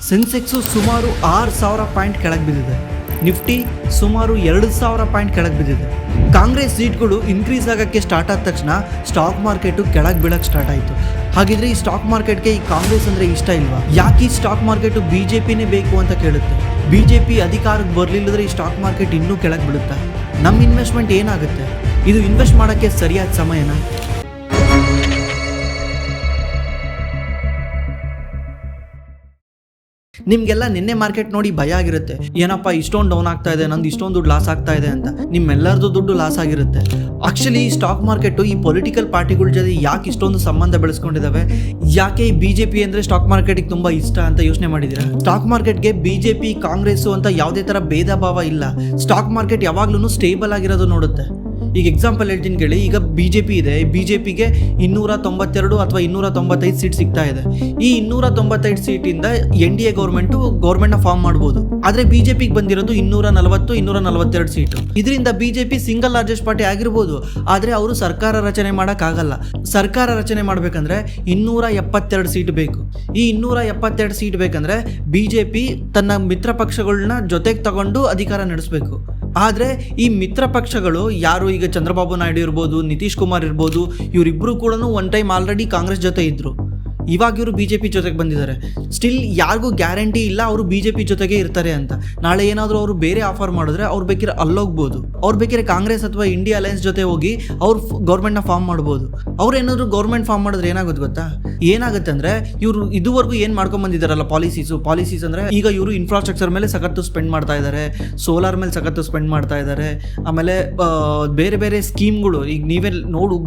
ಸೆನ್ಸೆಕ್ಸು ಸುಮಾರು 6,000 ಪಾಯಿಂಟ್ ಕೆಳಗೆ ಬಿದ್ದಿದೆ. ನಿಫ್ಟಿ ಸುಮಾರು 2,000 ಪಾಯಿಂಟ್ ಕೆಳಗೆ ಬಿದ್ದಿದೆ. ಕಾಂಗ್ರೆಸ್ ಸೀಟ್ಗಳು ಇನ್ಕ್ರೀಸ್ ಆಗೋಕ್ಕೆ ಸ್ಟಾರ್ಟ್ ಆದ ತಕ್ಷಣ ಸ್ಟಾಕ್ ಮಾರ್ಕೆಟು ಕೆಳಗೆ ಬೀಳಕ್ಕೆ ಸ್ಟಾರ್ಟ್ ಆಯಿತು. ಹಾಗಿದ್ರೆ ಈ ಸ್ಟಾಕ್ ಮಾರ್ಕೆಟ್ಗೆ ಈ ಕಾಂಗ್ರೆಸ್ ಅಂದರೆ ಇಷ್ಟ ಇಲ್ವಾ? ಯಾಕೆ ಈ ಸ್ಟಾಕ್ ಮಾರ್ಕೆಟು BJPನೇ ಬೇಕು ಅಂತ ಕೇಳುತ್ತೆ. BJP ಅಧಿಕಾರಕ್ಕೆ ಬರಲಿಲ್ಲದ್ರೆ ಈ ಸ್ಟಾಕ್ ಮಾರ್ಕೆಟ್ ಇನ್ನೂ ಕೆಳಗೆ ಬೀಳುತ್ತೆ. ನಮ್ಮ ಇನ್ವೆಸ್ಟ್ಮೆಂಟ್ ಏನಾಗುತ್ತೆ? ಇದು ಇನ್ವೆಸ್ಟ್ ಮಾಡೋಕ್ಕೆ ಸರಿಯಾದ ಸಮಯನಾ? ನಿಮಗೆಲ್ಲ ನಿನ್ನೆ ಮಾರ್ಕೆಟ್ ನೋಡಿ ಭಯ ಆಗಿರುತ್ತೆ, ಏನಪ್ಪ ಇಷ್ಟೊಂದು ಡೌನ್ ಆಗ್ತಾ ಇದೆ, ನಂದು ಇಷ್ಟೊಂದು ದುಡ್ಡು ಲಾಸ್ ಆಗ್ತಾ ಇದೆ ಅಂತ. ನಿಮ್ಮೆಲ್ಲರದು ದುಡ್ಡು ಲಾಸ್ ಆಗಿರುತ್ತೆ. ಆಕ್ಚುಲಿ ಈ ಸ್ಟಾಕ್ ಮಾರ್ಕೆಟು ಈ ಪೊಲಿಟಿಕಲ್ ಪಾರ್ಟಿಗಳ ಜೊತೆ ಯಾಕೆ ಇಷ್ಟೊಂದು ಸಂಬಂಧ ಬೆಳೆಸ್ಕೊಂಡಿದ್ದಾವೆ? ಯಾಕೆ ಈ BJP ಅಂದರೆ ಸ್ಟಾಕ್ ಮಾರ್ಕೆಟಿಗೆ ತುಂಬ ಇಷ್ಟ ಅಂತ ಯೋಚನೆ ಮಾಡಿದ್ದೀರಾ? ಸ್ಟಾಕ್ ಮಾರ್ಕೆಟ್ಗೆ BJP ಕಾಂಗ್ರೆಸ್ ಅಂತ ಯಾವುದೇ ಥರ ಭೇದ ಭಾವ ಇಲ್ಲ. ಸ್ಟಾಕ್ ಮಾರ್ಕೆಟ್ ಯಾವಾಗ್ಲೂ ಸ್ಟೇಬಲ್ ಆಗಿರೋದು ನೋಡುತ್ತೆ. ಈಗ ಎಕ್ಸಾಂಪಲ್ ಹೇಳ್ತೀನಿ ಕೇಳಿ. ಈಗ BJP ಇದೆ, BJPಗೆ 292 ಅಥವಾ 295 ಸೀಟ್ ಸಿಗ್ತಾ ಇದೆ. ಈ 295 ಸೀಟಿಂದ NDA ಗೌರ್ಮೆಂಟ್ನ ಫಾರ್ಮ್ ಮಾಡ್ಬೋದು. ಆದರೆ BJPಗೆ ಬಂದಿರೋದು 240, 242 ಸೀಟು. ಇದರಿಂದ BJP ಸಿಂಗಲ್ ಲಾರ್ಜೆಸ್ಟ್ ಪಾರ್ಟಿ ಆಗಿರ್ಬೋದು, ಆದರೆ ಅವರು ಸರ್ಕಾರ ರಚನೆ ಮಾಡೋಕ್ಕಾಗಲ್ಲ. ಸರ್ಕಾರ ರಚನೆ ಮಾಡಬೇಕಂದ್ರೆ 272 ಸೀಟ್ ಬೇಕು. ಈ 272 ಸೀಟ್ ಬೇಕಂದ್ರೆ BJP ತನ್ನ ಮಿತ್ರ ಪಕ್ಷಗಳನ್ನ ಜೊತೆಗೆ ತಗೊಂಡು ಅಧಿಕಾರ ನಡೆಸಬೇಕು. ಆದರೆ ಈ ಮಿತ್ರ ಪಕ್ಷಗಳು ಯಾರು, ಈಗ ಚಂದ್ರಬಾಬು ನಾಯ್ಡು ಇರ್ಬೋದು, ನಿತೀಶ್ ಕುಮಾರ್ ಇರ್ಬೋದು, ಇವರಿಬ್ಬರು ಕೂಡ ಒನ್ ಟೈಮ್ ಆಲ್ರೆಡಿ ಕಾಂಗ್ರೆಸ್ ಜೊತೆ ಇದ್ದರು. ಇವಾಗ ಇವರು BJP ಜೊತೆಗೆ ಬಂದಿದ್ದಾರೆ. ಸ್ಟಿಲ್ ಯಾರಿಗೂ ಗ್ಯಾರಂಟಿ ಇಲ್ಲ ಅವರು BJP ಜೊತೆಗೆ ಇರ್ತಾರೆ ಅಂತ. ನಾಳೆ ಏನಾದರೂ ಅವರು ಬೇರೆ ಆಫರ್ ಮಾಡಿದ್ರೆ ಅವ್ರು ಬೇಕಿದ್ರೆ ಅಲ್ಲೋಗ್ಬೋದು. ಅವ್ರು ಬೇಕಿದ್ರೆ ಕಾಂಗ್ರೆಸ್ ಅಥವಾ ಇಂಡಿಯಾ ಅಲಯನ್ಸ್ ಜೊತೆ ಹೋಗಿ ಅವ್ರು ಗೌರ್ಮೆಂಟ್ನ ಫಾರ್ಮ್ ಮಾಡ್ಬೋದು. ಅವ್ರು ಏನಾದರೂ ಗೌರ್ಮೆಂಟ್ ಫಾರ್ಮ್ ಮಾಡಿದ್ರೆ ಏನಾಗುತ್ತೆ ಗೊತ್ತಾ? ಏನಾಗುತ್ತೆ ಅಂದರೆ ಇವರು ಇದುವರೆಗೂ ಏನು ಮಾಡ್ಕೊಂಡು ಬಂದಿದ್ದಾರಲ್ಲ ಪಾಲಿಸೀಸ್ ಅಂದರೆ, ಈಗ ಇವರು ಇನ್ಫ್ರಾಸ್ಟ್ರಕ್ಚರ್ ಮೇಲೆ ಸಖತ್ತು ಸ್ಪೆಂಡ್ ಮಾಡ್ತಾ ಇದ್ದಾರೆ, ಸೋಲಾರ್ ಮೇಲೆ ಸಖತ್ತು ಸ್ಪೆಂಡ್ ಮಾಡ್ತಾ ಇದ್ದಾರೆ. ಆಮೇಲೆ ಬೇರೆ ಬೇರೆ ಸ್ಕೀಮ್ಗಳು, ಈಗ ನೀವೇ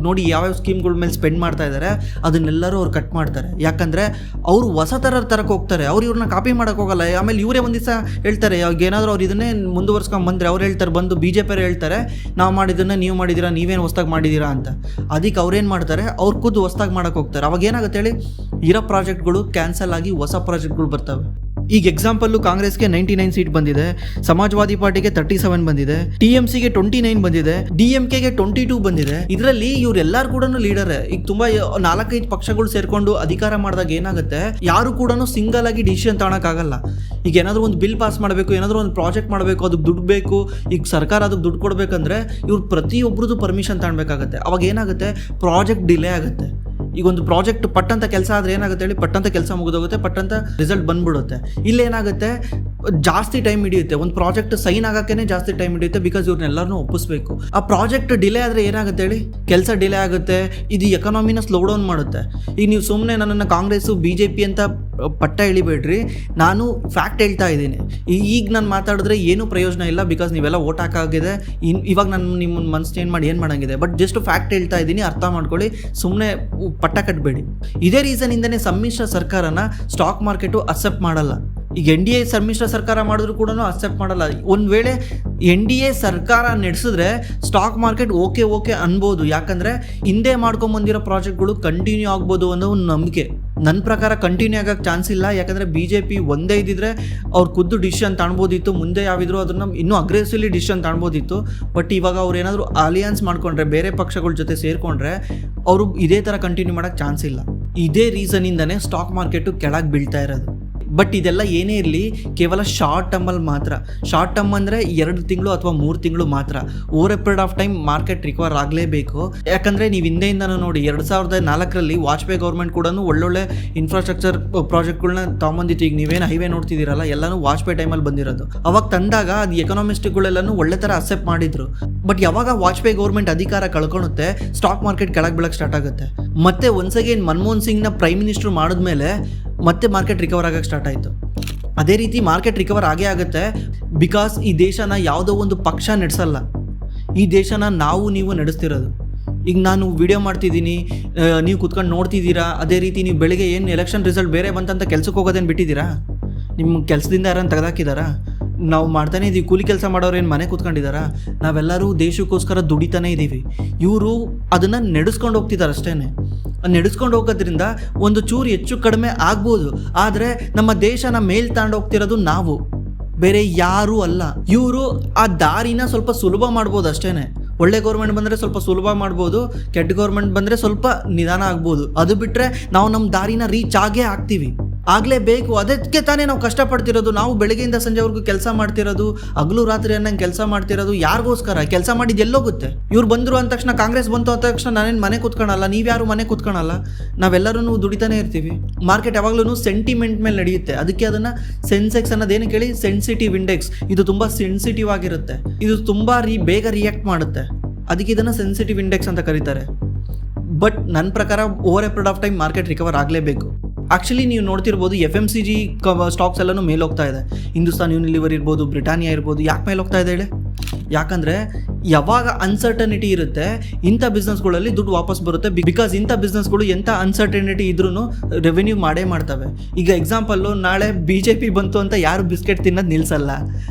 ನೋಡಿ ಯಾವ್ಯಾವ ಸ್ಕೀಮ್ಗಳ ಮೇಲೆ ಸ್ಪೆಂಡ್ ಮಾಡ್ತಾ ಇದ್ದಾರೆ ಅದನ್ನೆಲ್ಲರೂ ಅವ್ರು ಕಟ್ ಮಾಡ್ತಾರೆ. ಯಾಕಂದರೆ ಅವರು ಹೊಸ ತರಕ್ಕೆ ಹೋಗ್ತಾರೆ. ಅವ್ರು ಇವ್ರನ್ನ ಕಾಪಿ ಮಾಡೋಕೆ ಹೋಗಲ್ಲ. ಆಮೇಲೆ ಇವರೇ ಒಂದು ದಿವಸ ಹೇಳ್ತಾರೆ, ಏನಾದರೂ ಅವ್ರು ಇದನ್ನೇ ಮುಂದುವರ್ಸ್ಕೊಂಡು ಬಂದರೆ ಅವ್ರು ಹೇಳ್ತಾರೆ, ಬಂದು BJP ಹೇಳ್ತಾರೆ, ನಾವು ಮಾಡಿದ್ದನ್ನು ನೀವು ಮಾಡಿದ್ದೀರಾ, ನೀವೇನು ಹೊಸ್ದಾಗಿ ಮಾಡಿದ್ದೀರಾ ಅಂತ. ಅದಕ್ಕೆ ಅವ್ರೇನು ಮಾಡ್ತಾರೆ, ಅವ್ರು ಖುದ್ದು ಹೊಸ್ದಾಗಿ ಮಾಡೋಕೆ ಹೋಗ್ತಾರೆ. ಅವಾಗ ಏನಾಗುತ್ತೆ ಹೇಳಿ, ಇರೋ ಪ್ರಾಜೆಕ್ಟ್ಗಳು ಕ್ಯಾನ್ಸಲ್ ಆಗಿ ಹೊಸ ಪ್ರಾಜೆಕ್ಟ್ಗಳು ಬರ್ತವೆ. ಈಗ ಎಕ್ಸಾಂಪಲ್ಲು ಕಾಂಗ್ರೆಸ್ಗೆ 99 ಸೀಟ್ ಬಂದಿದೆ, ಸಮಾಜವಾದಿ ಪಾರ್ಟಿಗೆ 37 ಬಂದಿದೆ, TMCಗೆ 29 ಬಂದಿದೆ, DMKಗೆ 22 ಬಂದಿದೆ. ಇದರಲ್ಲಿ ಇವರೆಲ್ಲರೂ ಕೂಡ ಲೀಡರೇ. ಈಗ ತುಂಬಾ 4-5 ಪಕ್ಷಗಳು ಸೇರ್ಕೊಂಡು ಅಧಿಕಾರ ಮಾಡಿದಾಗ ಏನಾಗುತ್ತೆ, ಯಾರು ಕೂಡ ಸಿಂಗಲ್ ಆಗಿ ಡಿಸಿಷನ್ ತಗೊಳಕ್ಕಾಗಲ್ಲ. ಈಗ ಏನಾದರೂ ಒಂದು ಬಿಲ್ ಪಾಸ್ ಮಾಡಬೇಕು, ಏನಾದರೂ ಒಂದು ಪ್ರಾಜೆಕ್ಟ್ ಮಾಡಬೇಕು, ಅದಕ್ಕೆ ದುಡ್ಡು ಬೇಕು. ಈಗ ಸರ್ಕಾರ ಅದಕ್ಕೆ ದುಡ್ಡು ಕೊಡಬೇಕಂದ್ರೆ ಇವ್ರು ಪ್ರತಿಯೊಬ್ಬರದ್ದು ಪರ್ಮಿಷನ್ ತಗೊಳ್ಬೇಕಾಗತ್ತೆ. ಅವಾಗ ಏನಾಗುತ್ತೆ, ಪ್ರಾಜೆಕ್ಟ್ ಡಿಲೇ ಆಗುತ್ತೆ. ಈಗ ಒಂದು ಪ್ರಾಜೆಕ್ಟ್ ಪಟ್ಟಂತ ಕೆಲಸ ಆದರೆ ಏನಾಗುತ್ತೆ ಹೇಳಿ, ಪಟ್ಟಂತ ಕೆಲಸ ಮುಗಿದೋಗುತ್ತೆ, ಪಟ್ಟಂತ ರಿಸಲ್ಟ್ ಬಂದ್ಬಿಡುತ್ತೆ. ಇಲ್ಲೇನಾಗುತ್ತೆ, ಜಾಸ್ತಿ ಟೈಮ್ ಹಿಡಿಯುತ್ತೆ. ಒಂದು ಪ್ರಾಜೆಕ್ಟ್ ಸೈನ್ ಆಗೋಕ್ಕೇ ಜಾಸ್ತಿ ಟೈಮ್ ಹಿಡಿಯುತ್ತೆ, ಬಿಕಾಸ್ ಇವ್ರನ್ನೆಲ್ಲರೂ ಒಪ್ಪಿಸ್ಬೇಕು. ಆ ಪ್ರಾಜೆಕ್ಟ್ ಡಿಲೇ ಆದರೆ ಏನಾಗುತ್ತೆ ಹೇಳಿ, ಕೆಲಸ ಡಿಲೇ ಆಗುತ್ತೆ. ಇದು ಎಕಾನಮಿನ ಸ್ಲೋ ಡೌನ್ ಮಾಡುತ್ತೆ. ಈಗ ನೀವು ಸುಮ್ಮನೆ ನನ್ನನ್ನು ಕಾಂಗ್ರೆಸ್ಸು BJP ಅಂತ ಪಟ್ಟ ಎಳಿಬೇಡ್ರಿ. ನಾನು ಫ್ಯಾಕ್ಟ್ ಹೇಳ್ತಾ ಇದ್ದೀನಿ. ಈಗ ನಾನು ಮಾತಾಡಿದ್ರೆ ಏನೂ ಪ್ರಯೋಜನ ಇಲ್ಲ, ಬಿಕಾಸ್ ನೀವೆಲ್ಲ ಓಟ್ ಹಾಕಾಗಿದೆ. ಇವಾಗ ನಾನು ನಿಮ್ಮನ್ನು ಮನಸ್ಸು ಚೇಂಜ್ ಮಾಡಿ ಏನು ಮಾಡೋಂಗಿದೆ. ಬಟ್ ಜಸ್ಟ್ ಫ್ಯಾಕ್ಟ್ ಹೇಳ್ತಾ ಇದ್ದೀನಿ, ಅರ್ಥ ಮಾಡ್ಕೊಳ್ಳಿ. ಸುಮ್ಮನೆ ಪಟ್ಟ ಕಟ್ಟಬೇಡಿ. ಇದೇ ರೀಸನಿಂದನೇ ಸಮ್ಮಿಶ್ರ ಸರ್ಕಾರನ ಸ್ಟಾಕ್ ಮಾರ್ಕೆಟು ಅಕ್ಸೆಪ್ಟ್ ಮಾಡಲ್ಲ. ಈಗ NDA ಸಮ್ಮಿಶ್ರ ಸರ್ಕಾರ ಮಾಡಿದ್ರು ಕೂಡ ಅಕ್ಸೆಪ್ಟ್ ಮಾಡಲ್ಲ. ಒಂದು ವೇಳೆ NDA ಸರ್ಕಾರ ನಡೆಸಿದ್ರೆ ಸ್ಟಾಕ್ ಮಾರ್ಕೆಟ್ ಓಕೆ ಅನ್ಬೋದು. ಯಾಕಂದರೆ ಹಿಂದೆ ಮಾಡ್ಕೊಂಬಂದಿರೋ ಪ್ರಾಜೆಕ್ಟ್ಗಳು ಕಂಟಿನ್ಯೂ ಆಗ್ಬೋದು ಅನ್ನೋ ಒಂದು ನಂಬಿಕೆ. ನನ್ನ ಪ್ರಕಾರ ಕಂಟಿನ್ಯೂ ಆಗೋಕ್ಕೆ ಚಾನ್ಸ್ ಇಲ್ಲ. ಯಾಕಂದರೆ BJP ಒಂದೇ ಇದ್ದಿದ್ರೆ ಅವ್ರು ಖುದ್ದು ಡಿಸಿಷನ್ ತಗೊಬೋದಿತ್ತು. ಮುಂದೆ ಯಾವಿದ್ರು ಅದನ್ನು ಇನ್ನೂ ಅಗ್ರೆಸಿವ್ಲಿ ಡಿಸಿಷನ್ ತಗೊಬೋದಿತ್ತು. ಬಟ್ ಇವಾಗ ಅವ್ರು ಏನಾದರೂ ಅಲಿಯನ್ಸ್ ಮಾಡ್ಕೊಂಡ್ರೆ, ಬೇರೆ ಪಕ್ಷಗಳ ಜೊತೆ ಸೇರಿಕೊಂಡ್ರೆ ಅವರು ಇದೇ ಥರ ಕಂಟಿನ್ಯೂ ಮಾಡೋಕ್ಕೆ ಚಾನ್ಸ್ ಇಲ್ಲ. ಇದೇ ರೀಸನಿಂದನೇ ಸ್ಟಾಕ್ ಮಾರ್ಕೆಟು ಕೆಳಗೆ ಬೀಳ್ತಾ ಇರೋದು. ಬಟ್ ಇದೆಲ್ಲ ಏನೇ ಇರಲಿ, ಕೇವಲ ಶಾರ್ಟ್ ಟರ್ಮಲ್ಲಿ ಮಾತ್ರ. ಶಾರ್ಟ್ ಟರ್ಮ್ ಅಂದರೆ 2 ತಿಂಗಳು ಅಥವಾ 3 ತಿಂಗಳು ಮಾತ್ರ. Over A period of time market recover ಆಗಲೇಬೇಕು. ಯಾಕಂದರೆ ನೀವು ಹಿಂದೆಯಿಂದನೂ ನೋಡಿ, 2004ರಲ್ಲಿ ವಾಜಪೇಯಿ ಗೌರ್ಮೆಂಟ್ ಕೂಡ ಒಳ್ಳೊಳ್ಳೆ ಇನ್ಫ್ರಾಸ್ಟ್ರಕ್ಚರ್ ಪ್ರಾಜೆಕ್ಟ್ಗಳನ್ನ ತೊಗೊಂಬಂದಿತ್ತು. ಈಗ ನೀವೇನು ಹೈವೇ ನೋಡ್ತಿದ್ದೀರಲ್ಲ, ಎಲ್ಲನೂ ವಾಜಪೇಯಿ ಟೈಮಲ್ಲಿ ಬಂದಿರೋದು. ಅವಾಗ ತಂದಾಗ ಅದು ಎಕನಾಮಿಸ್ಟ್ಗಳೆಲ್ಲನೂ ಒಳ್ಳೆ ಥರ ಅಕ್ಸೆಪ್ಟ್ ಮಾಡಿದ್ರು. ಬಟ್ ಯಾವಾಗ ವಾಜಪೇಯಿ ಗೌರ್ಮೆಂಟ್ ಅಧಿಕಾರ ಕಳ್ಕೊಳುತ್ತೆ, ಸ್ಟಾಕ್ ಮಾರ್ಕೆಟ್ ಕೆಳಗೆ ಬೀಳಕ್ಕೆ ಸ್ಟಾರ್ಟ್ ಆಗುತ್ತೆ. ಮತ್ತೆ ಒನ್ಸ್ ಅಗೇನ್ ಮನಮೋಹನ್ ಸಿಂಗ್ನ ಪ್ರೈಮ್ ಮಿನಿಸ್ಟರ್ ಮಾಡಿದ್ಮೇಲೆ ಮತ್ತೆ ಮಾರ್ಕೆಟ್ ರಿಕವರ್ ಆಗೋಕ್ಕೆ ಸ್ಟಾರ್ಟ್ ಆಯಿತು. ಅದೇ ರೀತಿ ಮಾರ್ಕೆಟ್ ರಿಕವರ್ ಆಗೇ ಆಗುತ್ತೆ. ಬಿಕಾಸ್ ಈ ದೇಶನ ಯಾವುದೋ ಒಂದು ಪಕ್ಷ ನಡೆಸಲ್ಲ, ಈ ದೇಶನ ನೀವು ನಡೆಸ್ತಿರೋದು. ಈಗ ನಾನು ವಿಡಿಯೋ ಮಾಡ್ತಿದ್ದೀನಿ, ನೀವು ಕುತ್ಕೊಂಡು ನೋಡ್ತಿದ್ದೀರಾ. ಅದೇ ರೀತಿ ನೀವು ಬೆಳಿಗ್ಗೆ ಏನು ಎಲೆಕ್ಷನ್ ರಿಸಲ್ಟ್ ಬೇರೆ ಬಂತಂತ ಕೆಲಸಕ್ಕೆ ಹೋಗೋದೇನು ಬಿಟ್ಟಿದ್ದೀರಾ? ನಿಮ್ಮ ಕೆಲಸದಿಂದ ಯಾರನ್ನು ತೆಗೆದಾಕಿದ್ದಾರಾ? ನಾವು ಮಾಡ್ತಾನೆ ಇದ್ದೀವಿ. ಕೂಲಿ ಕೆಲಸ ಮಾಡೋರು ಏನು ಮನೆ ಕೂತ್ಕೊಂಡಿದ್ದಾರಾ? ನಾವೆಲ್ಲರೂ ದೇಶಕ್ಕೋಸ್ಕರ ದುಡಿತಾನೇ ಇದ್ದೀವಿ. ಇವರು ಅದನ್ನು ನಡೆಸ್ಕೊಂಡು ಹೋಗ್ತಿದ್ದಾರೆ ಅಷ್ಟೇ. ನಡೆಸ್ಕೊಂಡು ಹೋಗೋದ್ರಿಂದ ಒಂದು ಚೂರು ಹೆಚ್ಚು ಕಡಿಮೆ ಆಗ್ಬೋದು. ಆದರೆ ನಮ್ಮ ದೇಶನ ಮೇಲ್ ತಗೊಂಡು ಹೋಗ್ತಿರೋದು ನಾವು, ಬೇರೆ ಯಾರೂ ಅಲ್ಲ. ಇವರು ಆ ದಾರಿನ ಸ್ವಲ್ಪ ಸುಲಭ ಮಾಡ್ಬೋದು ಅಷ್ಟೇ. ಒಳ್ಳೆ ಗೌರ್ಮೆಂಟ್ ಬಂದರೆ ಸ್ವಲ್ಪ ಸುಲಭ ಮಾಡ್ಬೋದು, ಕೆಟ್ಟ ಗೌರ್ಮೆಂಟ್ ಬಂದರೆ ಸ್ವಲ್ಪ ನಿಧಾನ ಆಗ್ಬೋದು. ಅದು ಬಿಟ್ಟರೆ ನಾವು ನಮ್ಮ ದಾರಿನ ರೀಚ್ ಆಗೇ ಆಗ್ತೀವಿ. ಆಗಲೇಬೇಕು. ಅದಕ್ಕೆ ತಾನೇ ನಾವು ಕಷ್ಟಪಡ್ತಿರೋದು. ನಾವು ಬೆಳಗ್ಗೆಯಿಂದ ಸಂಜೆವರೆಗೂ ಕೆಲಸ ಮಾಡ್ತಿರೋದು, ಹಗಲು ರಾತ್ರಿ ಅನ್ನಂಗೆ ಕೆಲಸ ಮಾಡ್ತಿರೋದು. ಯಾರಿಗೋಸ್ಕರ? ಕೆಲಸ ಮಾಡಿದ್ದು ಎಲ್ಲೋಗುತ್ತೆ? ಇವ್ರು ಬಂದರು ಅಂದ ತಕ್ಷಣ, ಕಾಂಗ್ರೆಸ್ ಬಂತು ಅಂದ ತಕ್ಷಣ ನಾನೇನು ಮನೆ ಕೂತ್ಕೊಳಲ್ಲ, ನೀವ್ಯಾರು ಮನೆ ಕೂತ್ಕೊಳಲ್ಲ, ನಾವೆಲ್ಲರೂ ದುಡಿತಾನೆ ಇರ್ತೀವಿ. ಮಾರ್ಕೆಟ್ ಯಾವಾಗಲೂ ಸೆಂಟಿಮೆಂಟ್ ಮೇಲೆ ನಡೆಯುತ್ತೆ. ಅದಕ್ಕೆ ಅದನ್ನು ಸೆನ್ಸೆಕ್ಸ್ ಅನ್ನೋದೇನು ಕೇಳಿ, ಸೆನ್ಸಿಟಿವ್ ಇಂಡೆಕ್ಸ್. ಇದು ತುಂಬ ಸೆನ್ಸಿಟಿವ್ ಆಗಿರುತ್ತೆ, ಇದು ತುಂಬ ಬೇಗ ರಿಯಾಕ್ಟ್ ಮಾಡುತ್ತೆ. ಅದಕ್ಕೆ ಇದನ್ನು ಸೆನ್ಸಿಟಿವ್ ಇಂಡೆಕ್ಸ್ ಅಂತ ಕರೀತಾರೆ. ಬಟ್ ನನ್ನ ಪ್ರಕಾರ over A period of time market recover ಆಗಲೇಬೇಕು. ಆ್ಯಕ್ಚುಲಿ ನೀವು ನೋಡ್ತಿರ್ಬೋದು, FMCG ಸ್ಟಾಕ್ಸ್ ಎಲ್ಲನೂ ಮೇಲೆ ಹೋಗ್ತಾ ಇದೆ. ಹಿಂದೂಸ್ತಾನ್ ಯೂನಿಲಿವರ್ ಇರ್ಬೋದು, ಬ್ರಿಟಾನಿಯಾ ಇರ್ಬೋದು. ಯಾಕೆ ಮೇಲೆ ಹೋಗ್ತಾ ಇದೆ ಹೇಳಿ? ಯಾಕಂದರೆ ಯಾವಾಗ ಅನ್ಸರ್ಟನಿಟಿ ಇರುತ್ತೆ ಇಂಥ ಬಿಸ್ನೆಸ್ಗಳಲ್ಲಿ ದುಡ್ಡು ವಾಪಸ್ ಬರುತ್ತೆ. ಬಿಕಾಸ್ ಇಂಥ ಬಿಸ್ನೆಸ್ಗಳು ಎಂಥ ಅನ್ಸರ್ಟನಿಟಿ ಇದ್ರೂ ರೆವೆನ್ಯೂ ಮಾಡೇ ಮಾಡ್ತವೆ. ಈಗ ಎಕ್ಸಾಂಪಲ್ಲು, ನಾಳೆ BJP ಬಂತು ಅಂತ ಯಾರು ಬಿಸ್ಕೆಟ್ ತಿನ್ನೋದು ನಿಲ್ಲಿಸಲ್ಲ,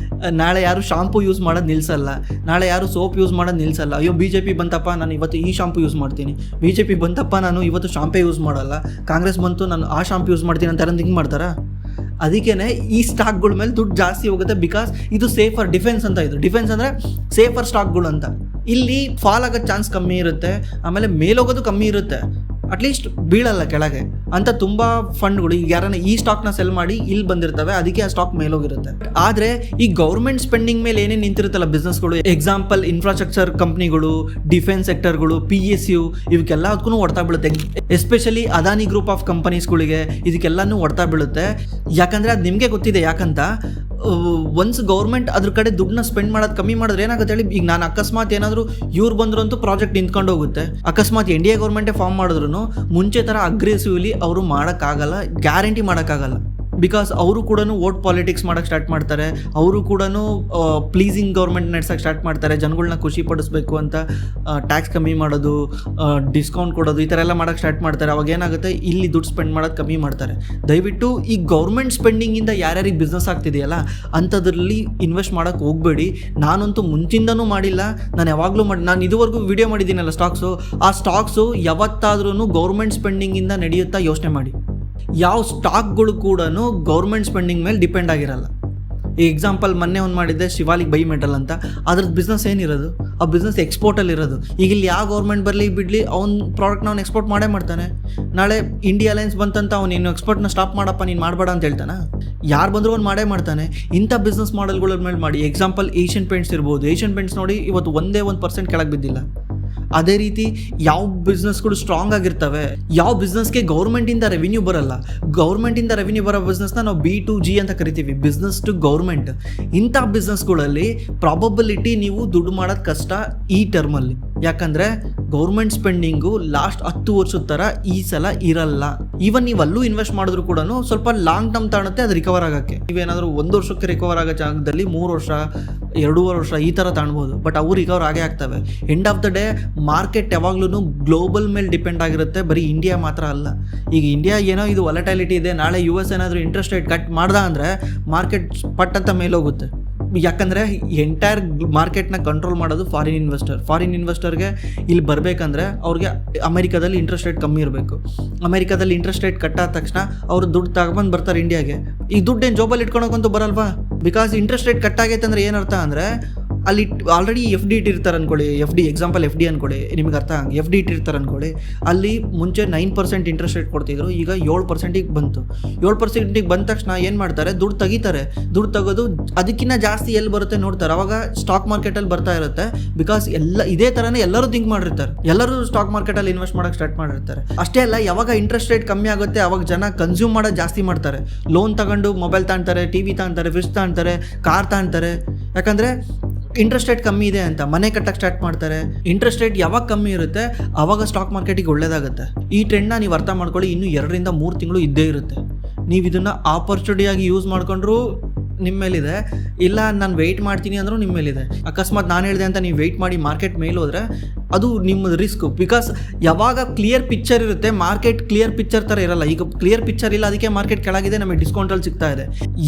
ನಾಳೆ ಯಾರು ಶಾಂಪು ಯೂಸ್ ಮಾಡೋದು ನಿಲ್ಲಿಸಲ್ಲ, ನಾಳೆ ಯಾರು ಸೋಪ್ ಯೂಸ್ ಮಾಡೋದು ನಿಲ್ಲಿಸಲ್ಲ. ಅಯ್ಯೋ BJP ಬಂತಪ್ಪ, ನಾನು ಇವತ್ತು ಈ ಶಾಂಪು ಯೂಸ್ ಮಾಡ್ತೀನಿ, BJP ಬಂತಪ್ಪ ನಾನು ಇವತ್ತು ಶಾಂಪೇ ಯೂಸ್ ಮಾಡಲ್ಲ, ಕಾಂಗ್ರೆಸ್ ಬಂತು ನಾನು ಆ ಶಾಂಪು ಯೂಸ್ ಮಾಡ್ತೀನಿ ಅಂತ ಹಿಂಗೆ ಮಾಡ್ತಾರಾ? ಅದಕ್ಕೇ ಈ ಸ್ಟಾಕ್ಗಳ ಮೇಲೆ ದುಡ್ಡು ಜಾಸ್ತಿ ಹೋಗುತ್ತೆ. ಬಿಕಾಸ್ ಇದು ಸೇಫರ್ ಡಿಫೆನ್ಸ್ ಅಂತ. ಇದು ಡಿಫೆನ್ಸ್ ಅಂದರೆ ಸೇಫರ್ ಸ್ಟಾಕ್ಗಳು ಅಂತ. ಇಲ್ಲಿ ಫಾಲ್ ಆಗೋ ಚಾನ್ಸ್ ಕಮ್ಮಿ ಇರುತ್ತೆ, ಆಮೇಲೆ ಮೇಲೋಗೋದು ಕಮ್ಮಿ ಇರುತ್ತೆ, ಅಟ್ಲೀಸ್ಟ್ ಬೀಳಲ್ಲ ಕೆಳಗೆ ಅಂತ. ತುಂಬ ಫಂಡ್ಗಳು ಈಗ ಯಾರನ್ನ ಈ ಸ್ಟಾಕ್ನ ಸೆಲ್ ಮಾಡಿ ಇಲ್ಲಿ ಬಂದಿರ್ತವೆ, ಅದಕ್ಕೆ ಆ ಸ್ಟಾಕ್ ಮೇಲೋಗಿರುತ್ತೆ. ಆದರೆ ಈ ಗೌರ್ಮೆಂಟ್ ಸ್ಪೆಂಡಿಂಗ್ ಮೇಲೆ ಏನೇನು ನಿಂತಿರುತ್ತಲ್ಲ ಬಿಸ್ನೆಸ್ಗಳು, ಎಕ್ಸಾಂಪಲ್ ಇನ್ಫ್ರಾಸ್ಟ್ರಕ್ಚರ್ ಕಂಪ್ನಿಗಳು, ಡಿಫೆನ್ಸ್ ಸೆಕ್ಟರ್ಗಳು, PSU, ಇವಕ್ಕೆಲ್ಲ ಅದಕ್ಕೂ ಹೊಡ್ತಾ ಬೀಳುತ್ತೆ. ಎಸ್ಪೆಷಲಿ ಅದಾನಿ ಗ್ರೂಪ್ ಆಫ್ ಕಂಪನೀಸ್ಗಳಿಗೆ ಇದಕ್ಕೆಲ್ಲನೂ ಹೊಡ್ತಾ ಬೀಳುತ್ತೆ. ಯಾಕಂದರೆ ಅದು ನಿಮಗೆ ಗೊತ್ತಿದೆ. ಯಾಕಂತ ಒನ್ಸ್ ಗೌರ್ಮೆಂಟ್ ಅದ್ರ ಕಡೆ ದುಡ್ಡನ್ನ ಸ್ಪೆಂಡ್ ಮಾಡೋದು ಕಮ್ಮಿ ಮಾಡಿದ್ರೆ ಏನಾಗುತ್ತೆ ಹೇಳಿ? ಈಗ ನಾನು ಅಕಸ್ಮಾತ್ ಏನಾದರೂ ಇವ್ರು ಬಂದ್ರಂತೂ ಪ್ರಾಜೆಕ್ಟ್ ನಿಂತ್ಕೊಂಡು ಹೋಗುತ್ತೆ. ಅಕಸ್ಮಾತ್ NDA ಗೌರ್ಮೆಂಟೇ ಫಾರ್ಮ್ ಮಾಡಿದ್ರು ಮುಂಚೆ ಥರ ಅಗ್ರೆಸಿವ್ಲಿ ಅವರು ಮಾಡೋಕ್ಕಾಗಲ್ಲ, ಗ್ಯಾರಂಟಿ ಮಾಡೋಕ್ಕಾಗಲ್ಲ. ಬಿಕಾಸ್ ಅವರು ಕೂಡ ವೋಟ್ ಪಾಲಿಟಿಕ್ಸ್ ಮಾಡೋಕ್ಕೆ ಸ್ಟಾರ್ಟ್ ಮಾಡ್ತಾರೆ, ಅವರು ಕೂಡ ಪ್ಲೀಸಿಂಗ್ ಗೌರ್ಮೆಂಟ್ ನಡೆಸೋಕ್ಕೆ ಸ್ಟಾರ್ಟ್ ಮಾಡ್ತಾರೆ, ಜನಗಳನ್ನ ಖುಷಿ ಪಡಿಸ್ಬೇಕು ಅಂತ ಟ್ಯಾಕ್ಸ್ ಕಮ್ಮಿ ಮಾಡೋದು, ಡಿಸ್ಕೌಂಟ್ ಕೊಡೋದು, ಈ ಥರ ಎಲ್ಲ ಮಾಡೋಕ್ಕೆ ಸ್ಟಾರ್ಟ್ ಮಾಡ್ತಾರೆ. ಅವಾಗ ಏನಾಗುತ್ತೆ, ಇಲ್ಲಿ ದುಡ್ಡು ಸ್ಪೆಂಡ್ ಮಾಡೋದು ಕಮ್ಮಿ ಮಾಡ್ತಾರೆ. ದಯವಿಟ್ಟು ಈ ಗೌರ್ಮೆಂಟ್ ಸ್ಪೆಂಡಿಂಗಿಂದ ಯಾರ್ಯಾರಿಗೆ ಬಿಸ್ನೆಸ್ ಆಗ್ತಿದೆಯಲ್ಲ ಅಂಥದ್ರಲ್ಲಿ ಇನ್ವೆಸ್ಟ್ ಮಾಡೋಕ್ಕೆ ಹೋಗಬೇಡಿ. ನಾನಂತೂ ಮುಂಚಿಂದನೂ ಮಾಡಿಲ್ಲ, ನಾನು ಯಾವಾಗಲೂ ನಾನು ಇದುವರೆಗೂ ವಿಡಿಯೋ ಮಾಡಿದ್ದೀನಲ್ಲ ಸ್ಟಾಕ್ಸು, ಆ ಸ್ಟಾಕ್ಸು ಯಾವತ್ತಾದ್ರೂ ಗೌರ್ಮೆಂಟ್ ಸ್ಪೆಂಡಿಂಗಿಂದ ನಡೆಯುತ್ತಾ ಯೋಚನೆ ಮಾಡಿ. ಯಾವ ಸ್ಟಾಕ್ಗಳು ಕೂಡ ಗೌರ್ಮೆಂಟ್ ಸ್ಪೆಂಡಿಂಗ್ ಮೇಲೆ ಡಿಪೆಂಡ್ ಆಗಿರಲ್ಲ. ಈ ಎಕ್ಸಾಂಪಲ್ ಮೊನ್ನೆ ಒಂದು ಮಾಡಿದ್ದೆ, ಶಿವಾಲಿಕ್ ಬೈ ಮೆಟಲ್ ಅಂತ. ಅದ್ರದ್ದು ಬಿಸ್ನೆಸ್ ಏನಿರೋದು? ಆ ಬಿಸ್ನೆಸ್ ಎಕ್ಸ್ಪೋರ್ಟಲ್ಲಿ ಇರೋದು. ಈಗ ಇಲ್ಲಿ ಯಾವ ಗೌರ್ಮೆಂಟ್ ಬರಲಿ ಬಿಡಲಿ, ಅವ್ನ ಪ್ರಾಡಕ್ಟ್ನ ಅವ್ನು ಎಕ್ಸ್ಪೋರ್ಟ್ ಮಾಡೇ ಮಾಡ್ತಾನೆ. ನಾಳೆ ಇಂಡಿಯಾ ಅಲೈನ್ಸ್ ಬಂತಂತ ನೀನು ಎಕ್ಸ್ಪೋರ್ಟ್ನ ಸ್ಟಾಪ್ ಮಾಡಪ್ಪ, ನೀನು ಮಾಡಬೇಡ ಅಂತ ಹೇಳ್ತಾನೆ? ಯಾರು ಬಂದರೂ ಅವ್ನು ಮಾಡೇ ಮಾಡ್ತಾನೆ. ಇಂಥ ಬಿಸ್ನೆಸ್ ಮಾಡೆಲ್ಗಳ ಮೇಲೆ ಮಾಡಿ. ಎಕ್ಸಾಂಪಲ್ ಏಷ್ಯನ್ ಪೇಂಟ್ಸ್ ಇರ್ಬೋದು. ಏಷ್ಯನ್ ಪೇಂಟ್ಸ್ ನೋಡಿ ಇವತ್ತು 1% ಕೆಳಗೆ ಬಿದ್ದಿಲ್ಲ. ಅದೇ ರೀತಿ ಯಾವ ಬಿಸ್ನೆಸ್ಗಳು ಸ್ಟ್ರಾಂಗ್ ಆಗಿರ್ತವೆ, ಯಾವ ಬಿಸ್ನೆಸ್ಗೆ ಗೌರ್ಮೆಂಟಿಂದ ರೆವಿನ್ಯೂ ಬರಲ್ಲ, ಗೌರ್ಮೆಂಟಿಂದ ರೆವಿನ್ಯೂ ಬರೋ ಬಿಸ್ನೆಸ್ನ ನಾವು B2G ಅಂತ ಕರಿತೀವಿ, ಬಿಸ್ನೆಸ್ ಟು ಗೌರ್ಮೆಂಟ್. ಇಂಥ ಬಿಸ್ನೆಸ್ಗಳಲ್ಲಿ ಪ್ರಾಬಬಿಲಿಟಿ ನೀವು ದುಡ್ಡು ಮಾಡೋದು ಕಷ್ಟ ಈ ಟರ್ಮಲ್ಲಿ. ಯಾಕಂದರೆ ಗೌರ್ಮೆಂಟ್ ಸ್ಪೆಂಡಿಂಗು ಲಾಸ್ಟ್ 10 ವರ್ಷದ ಥರ ಈ ಸಲ ಇರಲ್ಲ. ಈವನ್ ನೀವು ಅಲ್ಲೂ ಇನ್ವೆಸ್ಟ್ ಮಾಡಿದ್ರು ಕೂಡ ಸ್ವಲ್ಪ ಲಾಂಗ್ ಟರ್ಮ್ ತಾಣುತ್ತೆ ಅದು ರಿಕವರ್ ಆಗೋಕ್ಕೆ. ನೀವೇನಾದರೂ 1 ವರ್ಷಕ್ಕೆ ರಿಕವರ್ ಆಗೋ ಜಾಗದಲ್ಲಿ 3 ವರ್ಷ 2.5 ವರ್ಷ ಈ ಥರ ತಾಣ್ಬೋದು. ಬಟ್ ಅವು ರಿಕವರ್ ಆಗೇ ಆಗ್ತವೆ. End of the day market ಯಾವಾಗ್ಲೂ ಗ್ಲೋಬಲ್ ಮೇಲೆ ಡಿಪೆಂಡ್ ಆಗಿರುತ್ತೆ, ಬರೀ ಇಂಡಿಯಾ ಮಾತ್ರ ಅಲ್ಲ. ಈಗ ಇಂಡಿಯಾ ಏನೋ ಇದು ವಾಲಟೈಲಿಟಿ ಇದೆ, ನಾಳೆ US ಏನಾದರೂ ಇಂಟ್ರೆಸ್ಟ್ ರೇಟ್ ಕಟ್ ಮಾಡ್ದ ಅಂದರೆ ಮಾರ್ಕೆಟ್ ಪಟ್ ಅಂತ ಮೇಲೋಗುತ್ತೆ. ಯಾಕಂದರೆ ಎಂಟೈರ್ ಮಾರ್ಕೆಟ್ನ ಕಂಟ್ರೋಲ್ ಮಾಡೋದು ಫಾರಿನ್ ಇನ್ವೆಸ್ಟರ್. ಫಾರಿನ್ ಇನ್ವೆಸ್ಟರ್ಗೆ ಇಲ್ಲಿ ಬರಬೇಕಂದ್ರೆ ಅವ್ರಿಗೆ ಅಮೆರಿಕಾದಲ್ಲಿ ಇಂಟ್ರೆಸ್ಟ್ ರೇಟ್ ಕಮ್ಮಿ ಇರಬೇಕು. ಅಮೆರಿಕಾದಲ್ಲಿ ಇಂಟ್ರೆಸ್ಟ್ ರೇಟ್ ಕಟ್ಟಾದ ತಕ್ಷಣ ಅವರು ದುಡ್ಡು ತಗೊಂಡು ಬರ್ತಾರೆ ಇಂಡಿಯಾಗೆ. ಈ ದುಡ್ಡೇನು ಜಾಬಲ್ಲಿ ಇಟ್ಕೊಳಕ್ಕಂತೂ ಬರಲ್ವಾ? ಬಿಕಾಸ್ ಇಂಟ್ರೆಸ್ಟ್ ರೇಟ್ ಕಟ್ಟಾಗೈತೆ ಅಂದರೆ ಏನರ್ಥ ಅಂದರೆ ಅಲ್ಲಿ ಆಲ್ರೆಡಿ FD ಇಟ್ಟಿರ್ತಾರೆ ಅಂದ್ಕೊಳ್ಳಿ. ಎಕ್ಸಾಂಪಲ್ FD ಅಂದ್ಕೊಳ್ಳಿ, ನಿಮಗೆ ಅರ್ಥ ಹಂಗೆ. FD ಇಟ್ಟಿರ್ತಾರೆ ಅಂದ್ಕೊಳ್ಳಿ, ಅಲ್ಲಿ ಮುಂಚೆ 9% ಇಂಟ್ರೆಸ್ಟ್ ರೇಟ್ ಕೊಡ್ತಿದ್ರು, ಈಗ 7%ಗೆ ಬಂತು. 7%ಗೆ ಬಂದ ತಕ್ಷಣ ಏನು ಮಾಡ್ತಾರೆ, ದುಡ್ಡು ತೆಗಿತಾರೆ. ದುಡ್ಡು ತೆಗೆದು ಅದಕ್ಕಿಂತ ಜಾಸ್ತಿ ಎಲ್ಲಿ ಬರುತ್ತೆ ನೋಡ್ತಾರೆ. ಅವಾಗ ಸ್ಟಾಕ್ ಮಾರ್ಕೆಟಲ್ಲಿ ಬರ್ತಾ ಇರುತ್ತೆ. ಬಿಕಾಸ್ ಎಲ್ಲ ಇದೇ ಥರನೇ ಎಲ್ಲರೂ ಥಿಂಕ್ ಮಾಡಿರ್ತಾರೆ, ಎಲ್ಲರೂ ಸ್ಟಾಕ್ ಮಾರ್ಕೆಟಲ್ಲಿ ಇನ್ವೆಸ್ಟ್ ಮಾಡೋಕ್ಕೆ ಸ್ಟಾರ್ಟ್ ಮಾಡಿರ್ತಾರೆ. ಅಷ್ಟೇ ಅಲ್ಲ, ಯಾವಾಗ ಇಂಟ್ರೆಸ್ಟ್ ರೇಟ್ ಕಮ್ಮಿ ಆಗುತ್ತೆ ಅವಾಗ ಜನ ಕನ್ಸ್ಯೂಮ್ ಮಾಡೋದು ಜಾಸ್ತಿ ಮಾಡ್ತಾರೆ. ಲೋನ್ ತಗೊಂಡು ಮೊಬೈಲ್ ತಗೊಳ್ತಾರೆ, TV ತಗೊಳ್ತಾರೆ, ಫ್ರಿಜ್ ತಗೊಳ್ತಾರೆ, ಕಾರ್ ತಗೊಳ್ತಾರೆ. ಯಾಕಂದರೆ ಇಂಟ್ರೆಸ್ಟ್ ರೇಟ್ ಕಮ್ಮಿ ಇದೆ ಅಂತ ಮನೆ ಕಟ್ಟಕ್ಕೆ ಸ್ಟಾರ್ಟ್ ಮಾಡ್ತಾರೆ. ಇಂಟ್ರೆಸ್ಟ್ ರೇಟ್ ಯಾವಾಗ ಕಮ್ಮಿ ಇರುತ್ತೆ ಆವಾಗ ಸ್ಟಾಕ್ ಮಾರ್ಕೆಟಿಗೆ ಒಳ್ಳೇದಾಗುತ್ತೆ. ಈ ಟ್ರೆಂಡ್ನ ನೀವು ಅರ್ಥ ಮಾಡ್ಕೊಳ್ಳಿ. ಇನ್ನೂ 2 ರಿಂದ 3 ತಿಂಗಳು ಇದ್ದೇ ಇರುತ್ತೆ. ನೀವು ಇದನ್ನು ಆಪರ್ಚುನಿಟಿಯಾಗಿ ಯೂಸ್ ಮಾಡ್ಕೊಂಡ್ರೂ ನಿಮ್ಮ ಮೇಲಿದೆ, ಇಲ್ಲ ನಾನು ವೆಯ್ಟ್ ಮಾಡ್ತೀನಿ ಅಂದರೂ ನಿಮ್ಮ ಮೇಲಿದೆ. ಅಕಸ್ಮಾತ್ ನಾನು ಹೇಳಿದೆ ಅಂತ ನೀವು ವೆಯ್ಟ್ ಮಾಡಿ ಮಾರ್ಕೆಟ್ ಮೇಲೆ ಹೋದರೆ ಅದು ನಿಮ್ಮ ರಿಸ್ಕು. ಬಿಕಾಸ್ ಯಾವಾಗ ಕ್ಲಿಯರ್ ಪಿಕ್ಚರ್ ಇರುತ್ತೆ, ಮಾರ್ಕೆಟ್ ಕ್ಲಿಯರ್ ಪಿಕ್ಚರ್ ಥರ ಇರಲ್ಲ. ಈಗ ಕ್ಲಿಯರ್ ಪಿಕ್ಚರ್ ಇಲ್ಲ, ಅದಕ್ಕೆ ಮಾರ್ಕೆಟ್ ಕೆಳಗಿದೆ, ನಮಗೆ ಡಿಸ್ಕೌಂಟಲ್ಲಿ ಸಿಗ್ತಾ ಇದೆ.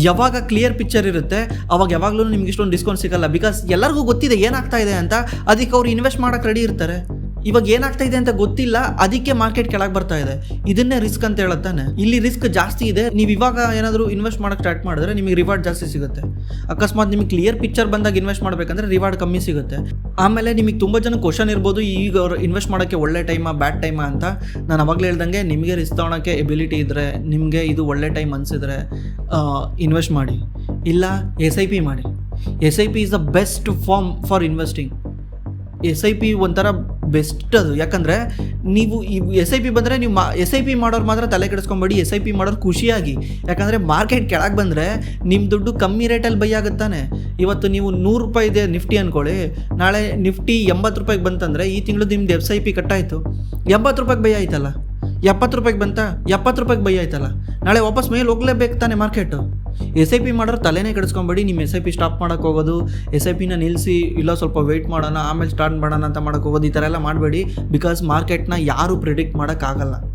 ಯಾವಾಗ ಕ್ಲಿಯರ್ ಪಿಕ್ಚರ್ ಇರುತ್ತೆ ಅವಾಗ ಯಾವಾಗಲೂ ನಿಮ್ಗೆ ಇಷ್ಟೊಂದು ಡಿಸ್ಕೌಂಟ್ ಸಿಗಲ್ಲ. ಬಿಕಾಸ್ ಎಲ್ಲರಿಗೂ ಗೊತ್ತಿದೆ ಏನಾಗ್ತಾ ಇದೆ ಅಂತ, ಅದಕ್ಕೆ ಅವ್ರು ಇನ್ವೆಸ್ಟ್ ಮಾಡೋಕ್ಕೆ ರೆಡಿ ಇರ್ತಾರೆ. ಇವಾಗ ಏನಾಗ್ತಾ ಇದೆ ಅಂತ ಗೊತ್ತಿಲ್ಲ, ಅದಕ್ಕೆ ಮಾರ್ಕೆಟ್ ಕೆಳಗೆ ಬರ್ತಾ ಇದೆ. ಇದನ್ನೇ ರಿಸ್ಕ್ ಅಂತ ಹೇಳುತ್ತಾನೆ. ಇಲ್ಲಿ ರಿಸ್ಕ್ ಜಾಸ್ತಿ ಇದೆ. ನೀವು ಇವಾಗ ಏನಾದರೂ ಇನ್ವೆಸ್ಟ್ ಮಾಡೋಕ್ಕೆ ಸ್ಟಾರ್ಟ್ ಮಾಡಿದ್ರೆ ನಿಮಗೆ ರಿವಾರ್ಡ್ ಜಾಸ್ತಿ ಸಿಗುತ್ತೆ. ಅಕಸ್ಮಾತ್ ನಿಮಗೆ ಕ್ಲಿಯರ್ ಪಿಕ್ಚರ್ ಬಂದಾಗ ಇನ್ವೆಸ್ಟ್ ಮಾಡಬೇಕಂದ್ರೆ ರಿವಾರ್ಡ್ ಕಮ್ಮಿ ಸಿಗುತ್ತೆ. ಆಮೇಲೆ ನಿಮಗೆ ತುಂಬ ಜನ ಕ್ವಶನ್ ಇರ್ಬೋದು, ಈಗ ಅವ್ರು ಇನ್ವೆಸ್ಟ್ ಮಾಡೋಕ್ಕೆ ಒಳ್ಳೆ ಟೈಮಾ ಬ್ಯಾಡ್ ಟೈಮಾ ಅಂತ. ನಾನು ಅವಾಗಲೇ ಹೇಳ್ದಂಗೆ ನಿಮಗೆ ರಿಸ್ಕ್ ತೊಗೊಳಕ್ಕೆ ಎಬಿಲಿಟಿ ಇದ್ದರೆ, ನಿಮಗೆ ಇದು ಒಳ್ಳೆ ಟೈಮ್ ಅನಿಸಿದ್ರೆ ಇನ್ವೆಸ್ಟ್ ಮಾಡಿ, ಇಲ್ಲ SIP ಮಾಡಿ. SIP is the best form for investing. SIP ಒಂಥರ ಬೆಸ್ಟ್ ಅದು. ಯಾಕಂದರೆ ನೀವು ಈ SIP ಬಂದರೆ ನೀವು SIP ಮಾಡೋರು ಮಾತ್ರ ತಲೆ ಕೆಡಿಸ್ಕೊಂಬೇಡಿ, SIP ಮಾಡೋರು ಖುಷಿಯಾಗಿ. ಯಾಕಂದರೆ ಮಾರ್ಕೆಟ್ ಕೆಳಗೆ ಬಂದರೆ ನಿಮ್ಮ ದುಡ್ಡು ಕಮ್ಮಿ ರೇಟಲ್ಲಿ ಬೈ ಆಗುತ್ತಾನೆ. ಇವತ್ತು ನೀವು 100 ರೂಪಾಯಿ ಇದೆ ನಿಫ್ಟಿ ಅಂದ್ಕೊಳ್ಳಿ, ನಾಳೆ ನಿಫ್ಟಿ 80 ರೂಪಾಯಿಗೆ ಬಂತಂದರೆ ಈ ತಿಂಗಳು ನಿಮ್ದು SIP ಕಟ್ಟಾಯಿತು, 80 ರೂಪಾಯಿಗೆ ಬೈ ಆಯ್ತಲ್ಲ. 70 ರೂಪಾಯಿಗೆ ಬಂತ, 70 ರೂಪಾಯಿಗೆ ಬೈ ಆಯ್ತಲ್ಲ, ನಾಳೆ ವಾಪಸ್ ಮೇಲೆ ಹೋಗ್ಲೇಬೇಕು ತಾನೆ ಮಾರ್ಕೆಟು. SIP ಮಾಡೋರು ತಲೆನೇ ಕೆಡಿಸ್ಕೊಂಬೇಡಿ. ನಿಮ್ಮ SIP ಸ್ಟಾಪ್ ಮಾಡೋಕ್ಕೆ ಹೋಗೋದು, SIPನ ನಿಲ್ಲಿಸಿ, ಇಲ್ಲ ಸ್ವಲ್ಪ ವೆಯ್ಟ್ ಮಾಡೋಣ ಆಮೇಲೆ ಸ್ಟಾರ್ಟ್ ಮಾಡೋಣ ಅಂತ ಮಾಡೋಕ್ಕೆ ಹೋಗೋದು, ಈ ಥರ ಎಲ್ಲ ಮಾಡಬೇಡಿ. ಬಿಕಾಸ್ ಮಾರ್ಕೆಟ್ನ ಯಾರೂ ಪ್ರಿಡಿಕ್ಟ್ ಮಾಡೋಕ್ಕಾಗಲ್ಲ.